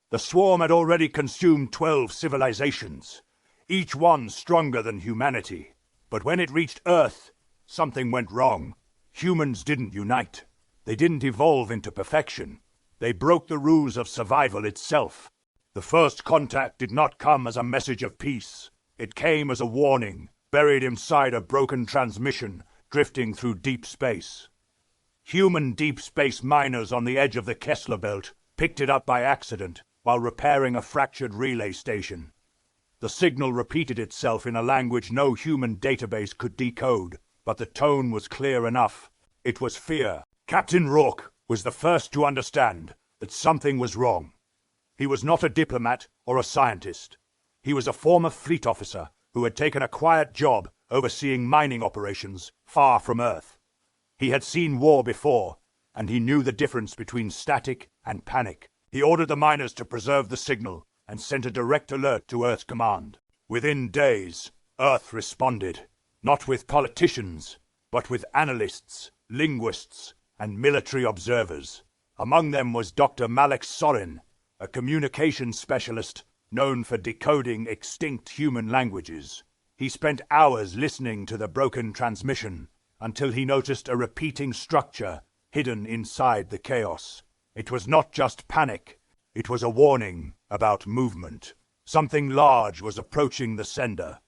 The swarm had already consumed 12 civilizations, each one stronger than humanity. But when it reached Earth, something went wrong. Humans didn't unite. They didn't evolve into perfection. They broke the rules of survival itself. The first contact did not come as a message of peace. It came as a warning, buried inside a broken transmission, drifting through deep space. Human deep space miners on the edge of the Kessler Belt picked it up by accident while repairing a fractured relay station. The signal repeated itself in a language no human database could decode, but the tone was clear enough. It was fear. Captain Rourke was the first to understand that something was wrong. He was not a diplomat or a scientist. He was a former fleet officer who had taken a quiet job overseeing mining operations far from Earth. He had seen war before, and he knew the difference between static and panic. He ordered the miners to preserve the signal and sent a direct alert to Earth's command. Within days, Earth responded, not with politicians, but with analysts, linguists, and military observers. Among them was Dr. Malek Sorin, a communications specialist known for decoding extinct human languages. He spent hours listening to the broken transmission until he noticed a repeating structure hidden inside the chaos. It was not just panic, it was a warning about movement. Something large was approaching the sender.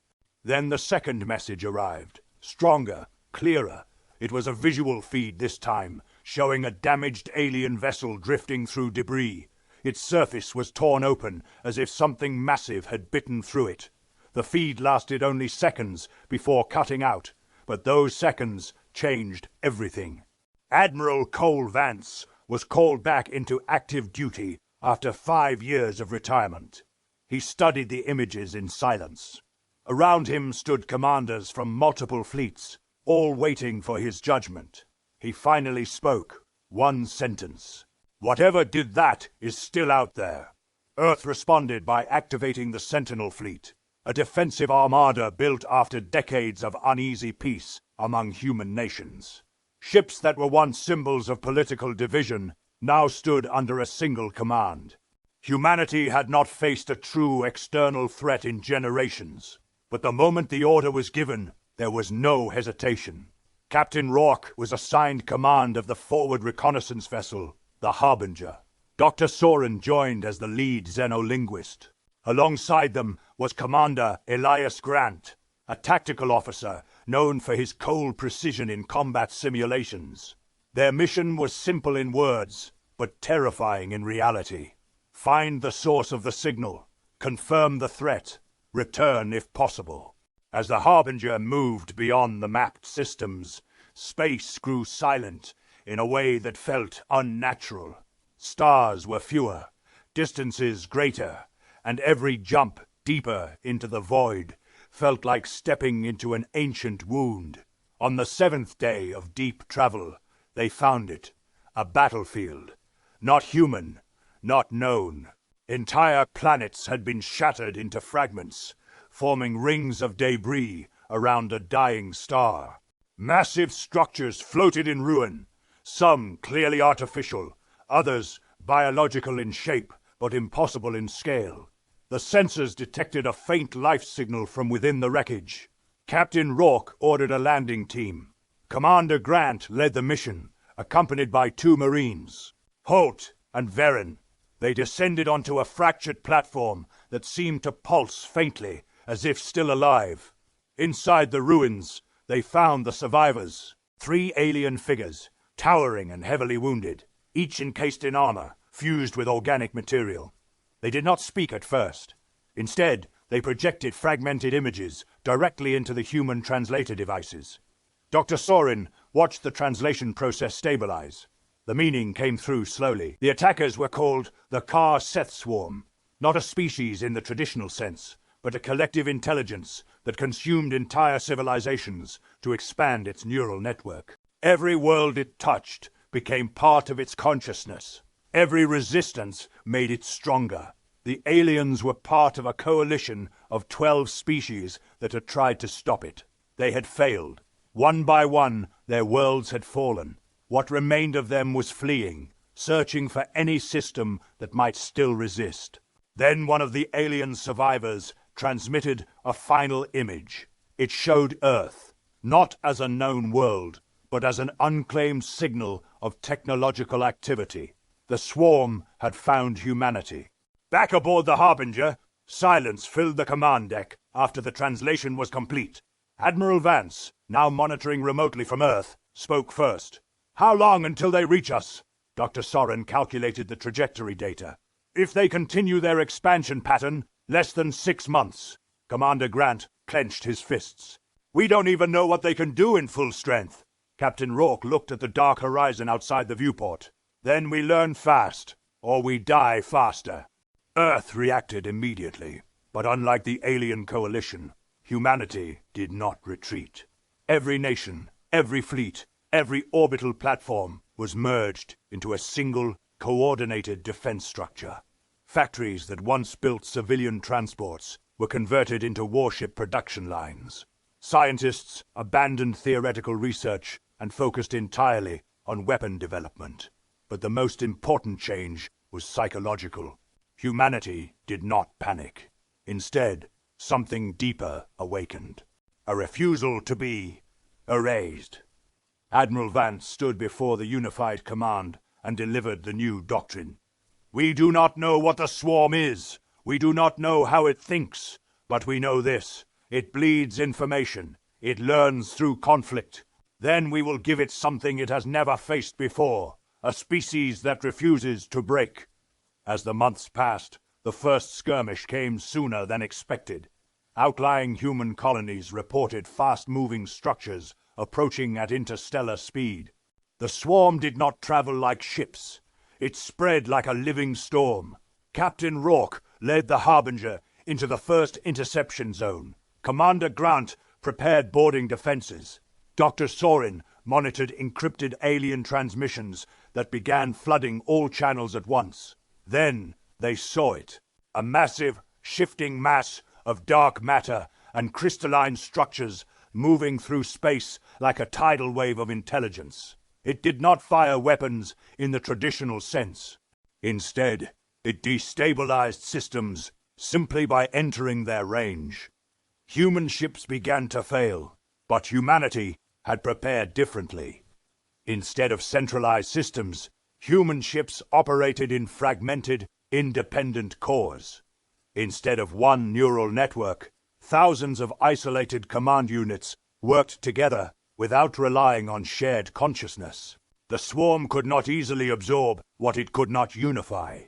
Then the second message arrived, stronger, clearer. It was a visual feed this time, showing a damaged alien vessel drifting through debris. Its surface was torn open, as if something massive had bitten through it. The feed lasted only seconds before cutting out, but those seconds changed everything. Admiral Cole Vance was called back into active duty after 5 years of retirement. He studied the images in silence. Around him stood commanders from multiple fleets, all waiting for his judgment. He finally spoke, one sentence. "Whatever did that is still out there." Earth responded by activating the Sentinel Fleet, a defensive armada built after decades of uneasy peace among human nations. Ships that were once symbols of political division now stood under a single command. Humanity had not faced a true external threat in generations, but the moment the order was given, there was no hesitation. Captain Rourke was assigned command of the forward reconnaissance vessel, the Harbinger. Dr. Sorin joined as the lead xenolinguist. Alongside them was Commander Elias Grant, a tactical officer known for his cold precision in combat simulations. Their mission was simple in words, but terrifying in reality. Find the source of the signal, confirm the threat, return if possible. As the Harbinger moved beyond the mapped systems, space grew silent in a way that felt unnatural. Stars were fewer, distances greater, and every jump deeper into the void felt like stepping into an ancient wound. On the 7th day of deep travel, they found it, a battlefield. Not human, not known. Entire planets had been shattered into fragments, forming rings of debris around a dying star. Massive structures floated in ruin, some clearly artificial, others biological in shape but impossible in scale. The sensors detected a faint life signal from within the wreckage. Captain Rourke ordered a landing team. Commander Grant led the mission, accompanied by 2 Marines, Holt and Verin. They descended onto a fractured platform that seemed to pulse faintly, as if still alive. Inside the ruins, they found the survivors, 3 alien figures, towering and heavily wounded, each encased in armor, fused with organic material. They did not speak at first. Instead, they projected fragmented images directly into the human translator devices. Dr. Sorin watched the translation process stabilize. The meaning came through slowly. The attackers were called the Kar-Seth Swarm, not a species in the traditional sense, but a collective intelligence that consumed entire civilizations to expand its neural network. Every world it touched became part of its consciousness. Every resistance made it stronger. The aliens were part of a coalition of 12 species that had tried to stop it. They had failed. One by one, their worlds had fallen. What remained of them was fleeing, searching for any system that might still resist. Then one of the alien survivors transmitted a final image. It showed Earth, not as a known world, but as an unclaimed signal of technological activity. The swarm had found humanity. Back aboard the Harbinger, silence filled the command deck after the translation was complete. Admiral Vance, now monitoring remotely from Earth, spoke first. "How long until they reach us?" Dr. Soren calculated the trajectory data. "If they continue their expansion pattern, less than 6 months." Commander Grant clenched his fists. "We don't even know what they can do in full strength." Captain Rourke looked at the dark horizon outside the viewport. "Then we learn fast, or we die faster." Earth reacted immediately, but unlike the alien coalition, humanity did not retreat. Every nation, every fleet, every orbital platform was merged into a single, coordinated defense structure. Factories that once built civilian transports were converted into warship production lines. Scientists abandoned theoretical research and focused entirely on weapon development. But the most important change was psychological. Humanity did not panic. Instead, something deeper awakened. A refusal to be erased. Admiral Vance stood before the unified command and delivered the new doctrine. "We do not know what the swarm is. We do not know how it thinks. But we know this. It bleeds information. It learns through conflict. Then we will give it something it has never faced before. A species that refuses to break." As the months passed, the first skirmish came sooner than expected. Outlying human colonies reported fast-moving structures approaching at interstellar speed. The swarm did not travel like ships. It spread like a living storm. Captain Rourke led the Harbinger into the first interception zone. Commander Grant prepared boarding defenses. Dr. Soren monitored encrypted alien transmissions that began flooding all channels at once. Then they saw it. A massive, shifting mass of dark matter and crystalline structures moving through space like a tidal wave of intelligence. It did not fire weapons in the traditional sense. Instead, it destabilized systems simply by entering their range. Human ships began to fail, but humanity had prepared differently. Instead of centralized systems, human ships operated in fragmented, independent cores. Instead of one neural network, thousands of isolated command units worked together without relying on shared consciousness. The swarm could not easily absorb what it could not unify.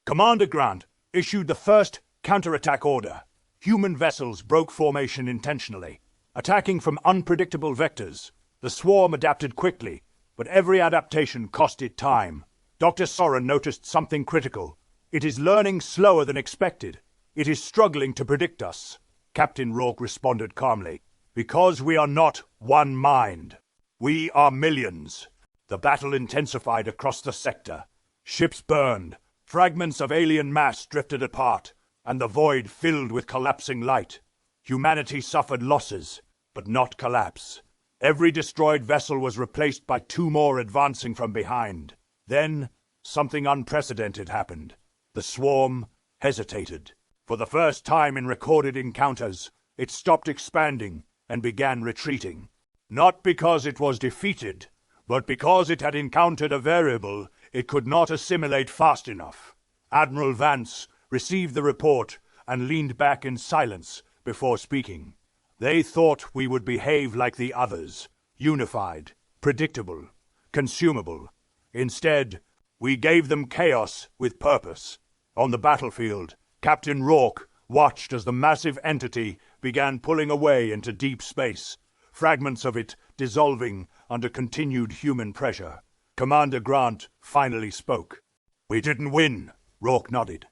Commander Grant issued the first counterattack order. Human vessels broke formation intentionally, attacking from unpredictable vectors. The swarm adapted quickly, but every adaptation cost it time. Dr. Soren noticed something critical. "It is learning slower than expected. It is struggling to predict us." Captain Rourke responded calmly. "Because we are not one mind. We are millions." The battle intensified across the sector. Ships burned, fragments of alien mass drifted apart, and the void filled with collapsing light. Humanity suffered losses, but not collapse. Every destroyed vessel was replaced by 2 more advancing from behind. Then, something unprecedented happened. The swarm hesitated. For the first time in recorded encounters, it stopped expanding and began retreating. Not because it was defeated, but because it had encountered a variable it could not assimilate fast enough. Admiral Vance received the report and leaned back in silence before speaking. "They thought we would behave like the others, unified, predictable, consumable. Instead, we gave them chaos with purpose." On the battlefield, Captain Rourke watched as the massive entity began pulling away into deep space, fragments of it dissolving under continued human pressure. Commander Grant finally spoke. "We didn't win," Rourke nodded.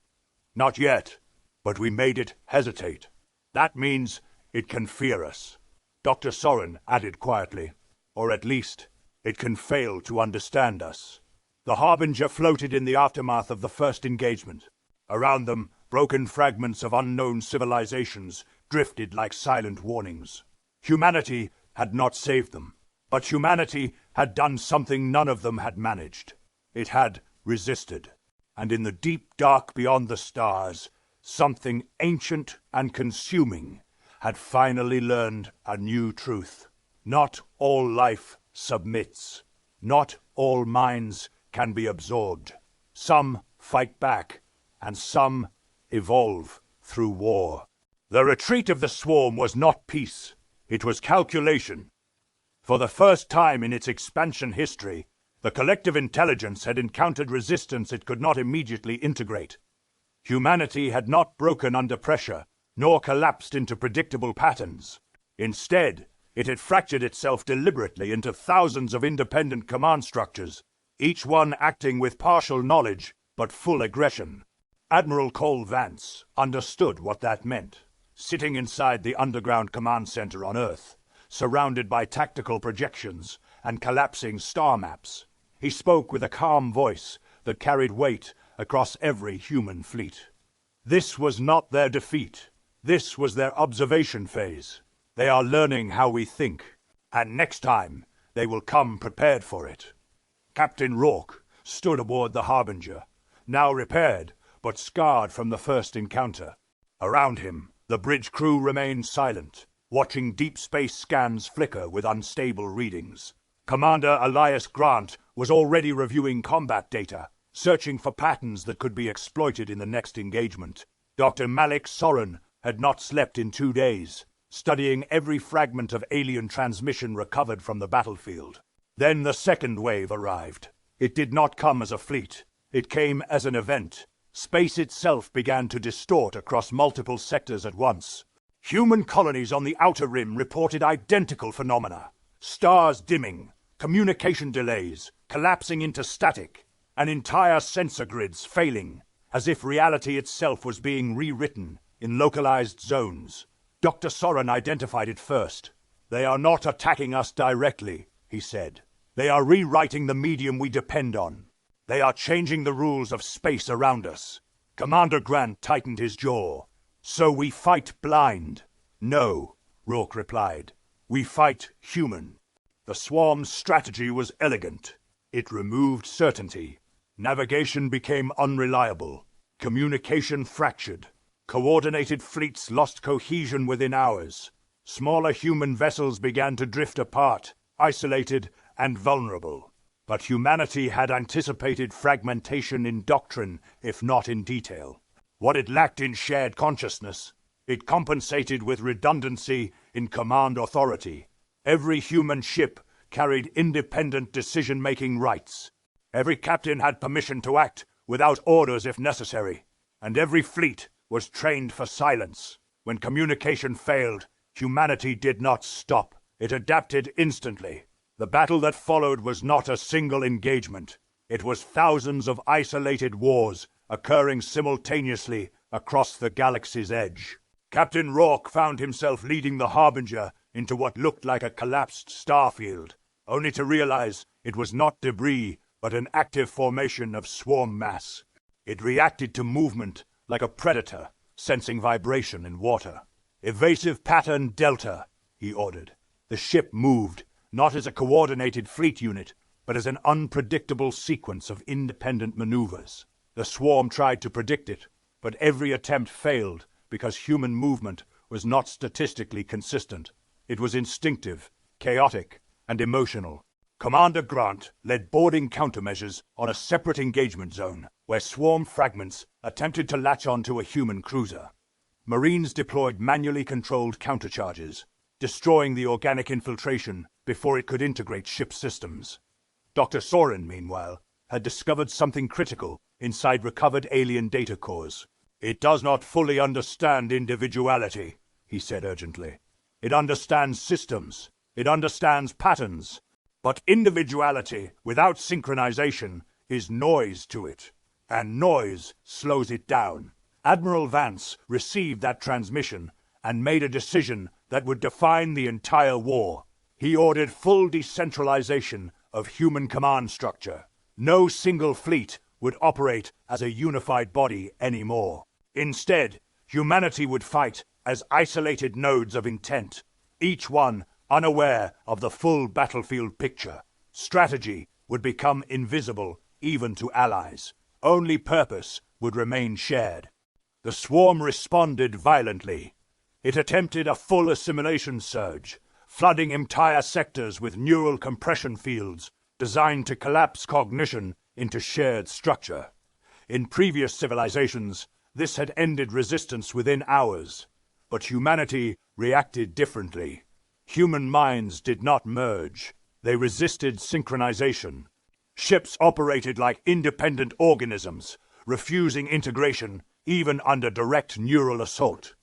"Not yet, but we made it hesitate. That means it can fear us." Dr. Soren added quietly, "Or at least, it can fail to understand us." The Harbinger floated in the aftermath of the first engagement. Around them, broken fragments of unknown civilizations drifted like silent warnings. Humanity had not saved them, but humanity had done something none of them had managed. It had resisted. And in the deep dark beyond the stars, something ancient and consuming had finally learned a new truth. Not all life submits. Not all minds can be absorbed. Some fight back, and some evolve through war. The retreat of the swarm was not peace. It was calculation. For the first time in its expansion history, the collective intelligence had encountered resistance it could not immediately integrate. Humanity had not broken under pressure, nor collapsed into predictable patterns. Instead, it had fractured itself deliberately into thousands of independent command structures, each one acting with partial knowledge but full aggression. Admiral Cole Vance understood what that meant. Sitting inside the underground command center on Earth, surrounded by tactical projections and collapsing star maps, he spoke with a calm voice that carried weight across every human fleet. This was not their defeat. This was their observation phase. They are learning how we think, and next time they will come prepared for it. Captain Rourke stood aboard the Harbinger, now repaired but scarred from the first encounter. Around him, the bridge crew remained silent, watching deep space scans flicker with unstable readings. Commander Elias Grant was already reviewing combat data, searching for patterns that could be exploited in the next engagement. Dr. Malik Soren had not slept in 2 days, studying every fragment of alien transmission recovered from the battlefield. Then the second wave arrived. It did not come as a fleet. It came as an event. Space itself began to distort across multiple sectors at once. Human colonies on the outer rim reported identical phenomena. Stars dimming, communication delays, collapsing into static, and entire sensor grids failing, as if reality itself was being rewritten in localized zones. Dr. Soren identified it first. They are not attacking us directly, he said. They are rewriting the medium we depend on. They are changing the rules of space around us. Commander Grant tightened his jaw. So we fight blind? No, Rourke replied. We fight human. The swarm's strategy was elegant. It removed certainty. Navigation became unreliable. Communication fractured. Coordinated fleets lost cohesion within hours. Smaller human vessels began to drift apart, isolated and vulnerable. But humanity had anticipated fragmentation in doctrine, if not in detail. What it lacked in shared consciousness, it compensated with redundancy in command authority. Every human ship carried independent decision-making rights. Every captain had permission to act without orders if necessary. And every fleet was trained for silence. When communication failed, humanity did not stop. It adapted instantly. The battle that followed was not a single engagement. It was thousands of isolated wars occurring simultaneously across the galaxy's edge. Captain Rourke found himself leading the Harbinger into what looked like a collapsed starfield, only to realize it was not debris, but an active formation of swarm mass. It reacted to movement like a predator, sensing vibration in water. "Evasive pattern Delta," he ordered. The ship moved, not as a coordinated fleet unit, but as an unpredictable sequence of independent maneuvers. The swarm tried to predict it, but every attempt failed because human movement was not statistically consistent. It was instinctive, chaotic, and emotional. Commander Grant led boarding countermeasures on a separate engagement zone, where swarm fragments attempted to latch onto a human cruiser. Marines deployed manually controlled countercharges, destroying the organic infiltration before it could integrate ship systems. Dr. Soren, meanwhile, had discovered something critical inside recovered alien data cores. "It does not fully understand individuality," he said urgently. "It understands systems. It understands patterns. But individuality without synchronization is noise to it, and noise slows it down." Admiral Vance received that transmission and made a decision that would define the entire war. He ordered full decentralization of human command structure. No single fleet would operate as a unified body anymore. Instead, humanity would fight as isolated nodes of intent, each one unaware of the full battlefield picture. Strategy would become invisible even to allies. Only purpose would remain shared. The swarm responded violently. It attempted a full assimilation surge, flooding entire sectors with neural compression fields designed to collapse cognition into shared structure. In previous civilizations, this had ended resistance within hours, but humanity reacted differently. Human minds did not merge. They resisted synchronization. Ships operated like independent organisms, refusing integration even under direct neural assault.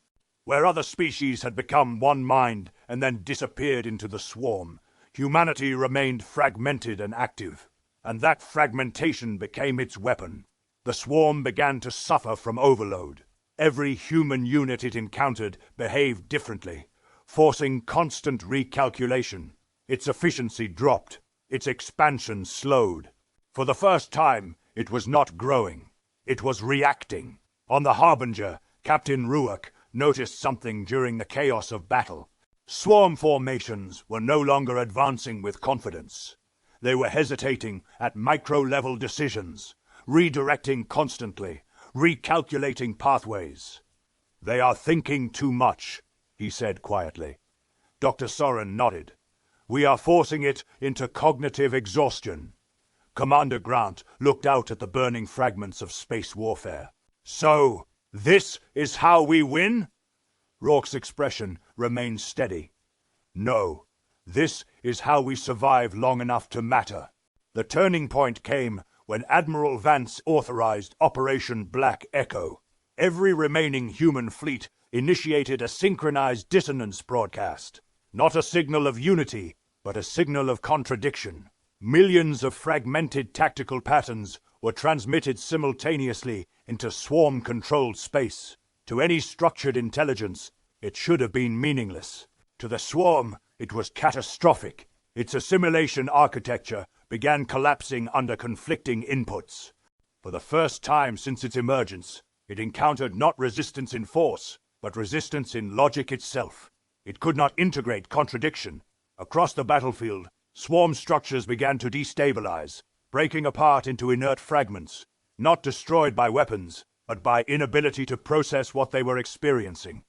Where other species had become one mind and then disappeared into the swarm, humanity remained fragmented and active, and that fragmentation became its weapon. The swarm began to suffer from overload. Every human unit it encountered behaved differently, forcing constant recalculation. Its efficiency dropped. Its expansion slowed. For the first time, it was not growing. It was reacting. On the Harbinger, Captain Ruark noticed something during the chaos of battle. Swarm formations were no longer advancing with confidence. They were hesitating at micro-level decisions, redirecting constantly, recalculating pathways. "They are thinking too much," he said quietly. Dr. Soren nodded. "We are forcing it into cognitive exhaustion." Commander Grant looked out at the burning fragments of space warfare. "So, this is how we win?" Rourke's expression remained steady. "No, this is how we survive long enough to matter." The turning point came when Admiral Vance authorized Operation Black Echo. Every remaining human fleet initiated a synchronized dissonance broadcast. Not a signal of unity, but a signal of contradiction. Millions of fragmented tactical patterns were transmitted simultaneously into swarm-controlled space. To any structured intelligence, it should have been meaningless. To the swarm, it was catastrophic. Its assimilation architecture began collapsing under conflicting inputs. For the first time since its emergence, it encountered not resistance in force, but resistance in logic itself. It could not integrate contradiction. Across the battlefield, swarm structures began to destabilize, breaking apart into inert fragments, not destroyed by weapons, but by inability to process what they were experiencing.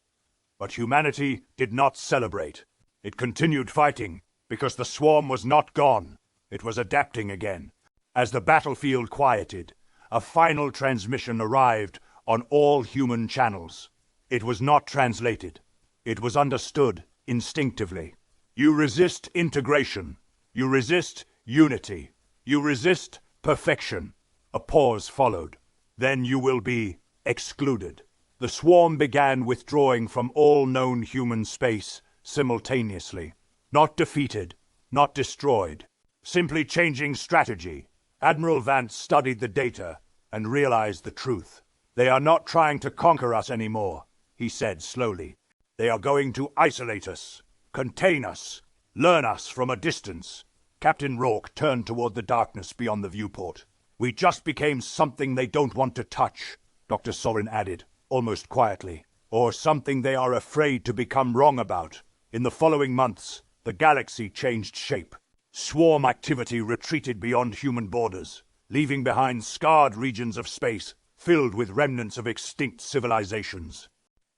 But humanity did not celebrate. It continued fighting, because the swarm was not gone. It was adapting again. As the battlefield quieted, a final transmission arrived on all human channels. It was not translated. It was understood instinctively. You resist integration. You resist unity. You resist perfection. A pause followed. Then you will be excluded. The swarm began withdrawing from all known human space simultaneously. Not defeated, not destroyed. Simply changing strategy. Admiral Vance studied the data and realized the truth. "They are not trying to conquer us anymore," he said slowly. "They are going to isolate us, contain us, learn us from a distance." Captain Rourke turned toward the darkness beyond the viewport. "We just became something they don't want to touch," Dr. Soren added, almost quietly. "Or something they are afraid to become wrong about." In the following months, the galaxy changed shape. Swarm activity retreated beyond human borders, leaving behind scarred regions of space filled with remnants of extinct civilizations.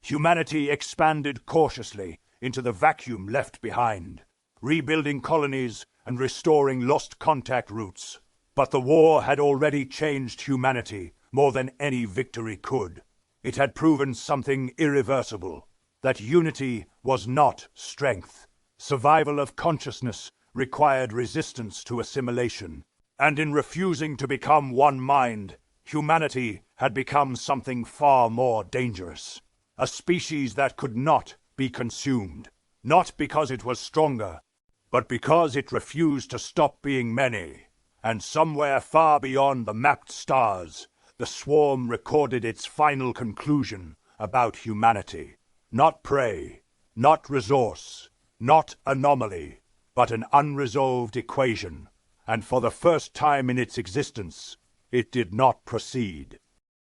Humanity expanded cautiously into the vacuum left behind, rebuilding colonies and restoring lost contact routes. But the war had already changed humanity more than any victory could. It had proven something irreversible, that unity was not strength. Survival of consciousness required resistance to assimilation. And in refusing to become one mind, humanity had become something far more dangerous. A species that could not be consumed. Not because it was stronger, but because it refused to stop being many. And somewhere far beyond the mapped stars, the swarm recorded its final conclusion about humanity. Not prey, not resource, not anomaly, but an unresolved equation. And for the first time in its existence, it did not proceed.